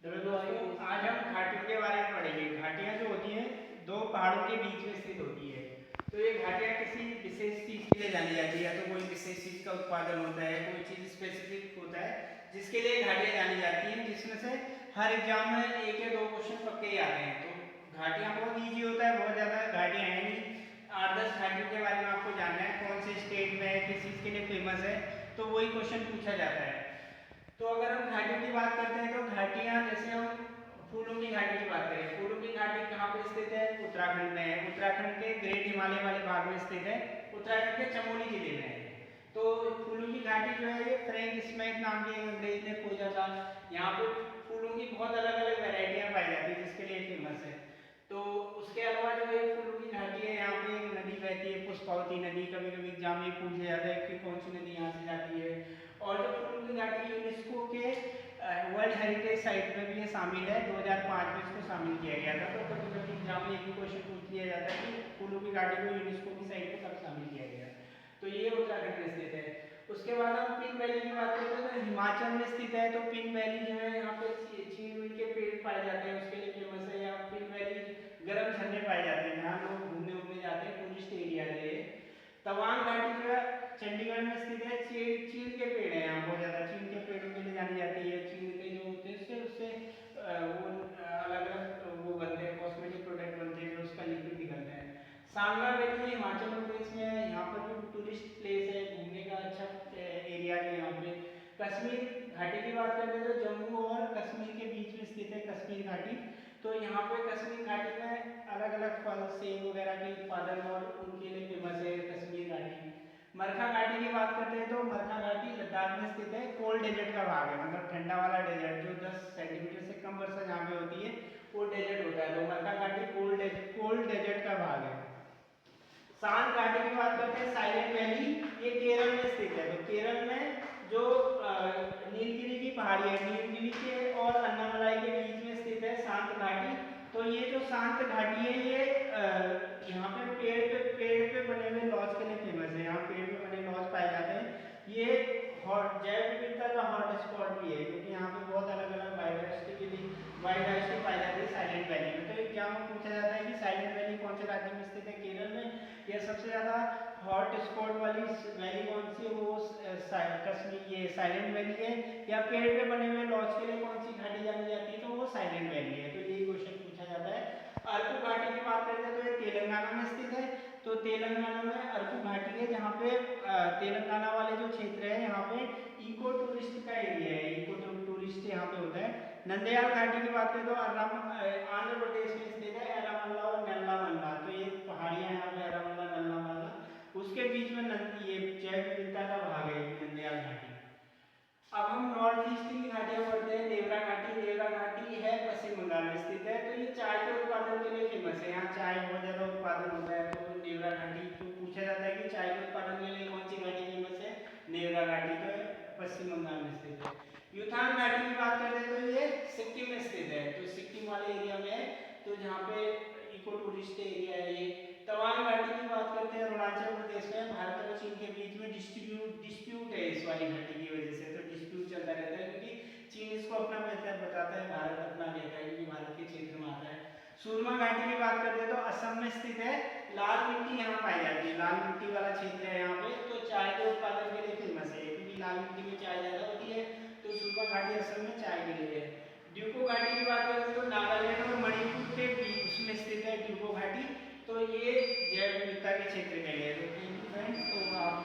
दोस्तों आज हम घाटियों के बारे में पढ़ेंगे। घाटियाँ जो होती हैं दो पहाड़ों के बीच में स्थित होती है। तो ये घाटियाँ किसी विशेष चीज़ के लिए जानी जाती है, या तो कोई विशेष चीज़ का उत्पादन होता है, कोई चीज़ स्पेसिफिक होता है जिसके लिए घाटियाँ जानी जाती हैं, जिसमें से हर एग्जाम में एक या दो क्वेश्चन पक्के ही आते हैं। तो घाटियाँ बहुत ईजी होता है, बहुत ज़्यादा घाटियाँ हैं नहीं। 8-10 घाटियों के बारे में आपको जानना है, कौन से स्टेट में है, किस चीज़ के लिए फेमस है, तो वही क्वेश्चन पूछा जाता है। तो अगर हम घाटियों की बात करते हैं तो घाटियाँ, जैसे हम फूलों की घाटी की बात करें, फूलों की घाटी कहाँ पे स्थित है? उत्तराखंड में है। उत्तराखंड के ग्रेट हिमालय वाले भाग में स्थित है, उत्तराखंड के चमोली जिले में है। तो फूलों की घाटी जो है ये फ्रैंक स्मैक नाम के अंग्रेज ने खोजा था। यहाँ पे फूलों की बहुत अलग अलग वेराइटियाँ पाई जाती है, जिसके लिए फेमस है। तो उसके अलावा जो है फूलों की घाटी है, यहाँ पे एक नदी बहती है, पुष्पावती नदी। कभी कभी एग्जाम में पूछा जाता है कि कौन सी नदी यहाँ से जाती है। और जो फूलों की घाटी यूनेस्को के वर्ल्ड हेरिटेज साइट में भी ये शामिल है। 2005 में इसको शामिल किया गया था। तो कभी कभी एग्जाम में एक भी क्वेश्चन पूछ लिया जाता है कि फूलों की घाटी को यूनेस्को की साइट में कब शामिल किया गया। तो ये उत्तराखंड में स्थित है। उसके बाद हम पिन वैली की बात करते हैं तो हिमाचल में स्थित है। तो पिन वैली जो है यहाँ पे चीड़ के पेड़ पाए जाते हैं, उसके लिए फेमस है। यहाँ पिन वैली गर्म झरने पाए जाते हैं जहाँ लोग घूमने उमने जाते हैं, टूरिस्ट एरिया है। तवांग घाटी जो है चंडीगढ़ में स्थित है। चीड़ के पेड़ है यहाँ बहुत ज़्यादा, चीड़ के पेड़ों के लिए जानी जाती है। चीड़ के जो होते हैं उससे उससे वो अलग अलग वो बनते हैं, कॉस्मेटिक प्रोडक्ट बनते हैं, उसका लिक्विड निकलता है। सांगा वैली हिमाचल प्रदेश में है। यहाँ पर भी टूरिस्ट प्लेस है, घूमने का अच्छा एरिया है यहाँ पे। कश्मीर घाटी की बात करें तो जम्मू और कश्मीर के बीच में स्थित है कश्मीर घाटी। तो यहाँ पे कश्मीर घाटी में अलग अलग फल सेब वगैरह के उत्पादन और उनके लिए फेमस है कश्मीर घाटी। मरखा घाटी की बात करते हैं तो मरखा घाटी लद्दाख में स्थित है। कोल्ड डेजर्ट का भाग है, मतलब ठंडा वाला डेजर्ट जो 10 सेंटीमीटर से कम वर्षा जहाँ पे होती है वो डेजर्ट होता है। तो मरखा घाटी कोल्ड डेजर्ट का भाग है। सांत घाटी की बात करते हैं, साइलेंट वैली, ये केरल में स्थित है। तो केरल में जो नीलगिरी की पहाड़ी है, नीलगिरी के और अन्नामलाई के बीच में स्थित है शांत घाटी। तो ये जो शांत घाटी है ये यहाँ पे पेड़ पे बने हुए लॉज के लिए फेमस है। यहाँ पेड़ पे बने लॉज पाए जाते हैं। ये हॉट जैव विविधता का हॉट स्पॉट भी है, क्योंकि यहाँ पे बहुत अलग अलग बायोडाइवर्सिटी पाई जाती है साइलेंट वैली में। तो एग्जाम में पूछा जाता है कि साइलेंट वैली कौन से राज्य में स्थित है? केरल में। या सबसे ज़्यादा हॉट स्पॉट वाली वैली कौन सी है? वो कश्मीर ये साइलेंट वैली है। या पेड़ पे बने हुए लॉज के लिए कौन सी घाटी जानी जाती है? तो वो साइलेंट वैली है। तो यही क्वेश्चन पूछा जाता है। अरकू घाटी की बात करते हैं तो ये तेलंगाना में स्थित है। तो तेलंगाना में अरकू घाटी है, जहाँ पे तेलंगाना वाले जो क्षेत्र है यहाँ पे इको टूरिस्ट का एरिया है, इको टूरिस्ट यहाँ पे होता है। नंदयाल घाटी की बात करें तो आंध्र प्रदेश में स्थित है, एरामल्ला और नल्लामल्ला। तो ये पहाड़ियाँ यहाँ पे एरामल्ला नल्लामल्ला, उसके बीच में ये जैव विविधता का भाग है नंदयाल घाटी। अब हम नॉर्थ ईस्ट की घाटियां पढ़ते हैं। नेवरा घाटी, नेवरा घाटी है पश्चिम बंगाल में स्थित है। तो ये चाय के उत्पादन के लिए फेमस है, यहाँ चाय बहुत ज्यादा उत्पादन होता है। तो नेवरा घाटी तो पूछा जाता है कि चाय के उत्पादन के लिए कौन सी घाटी फेमस है? नेवरा घाटी, तो पश्चिम बंगाल में स्थित है। युथांग घाटी की बात करते हैं तो ये सिक्किम में स्थित है। तो सिक्किम वाले एरिया में है, तो जहाँ पे इको टूरिस्ट एरिया है ये। तवांग घाटी की बात करते हैं, अरुणाचल प्रदेश में। भारत और चीन के बीच में डिस्प्यूट है इस वाली घाटी की वजह से। तो डिस्प्यूट चलता रहता है, क्योंकि चीन इसको अपना बेहतर बताता है, भारत अपना कहता है क्योंकि भारत के क्षेत्र में आता है। सुरमा घाटी की बात करते हैं तो असम में स्थित है। लाल मिट्टी यहाँ पाई जाती है, लाल मिट्टी वाला क्षेत्र है यहाँ पे। तो चाय के उत्पादन के लिए फेमस है, क्योंकि लाल मिट्टी में चाय ज्यादा होती है। तो सुरमा घाटी असम में चाय के लिए है। ड्यूको घाटी की बात करें तो नागालैंड और मणिपुर के बीच में स्थित है ड्यूको घाटी। तो ये जैव विविधता के क्षेत्र के लिए। तो थैंक यू फ्रेंड्स। तो आप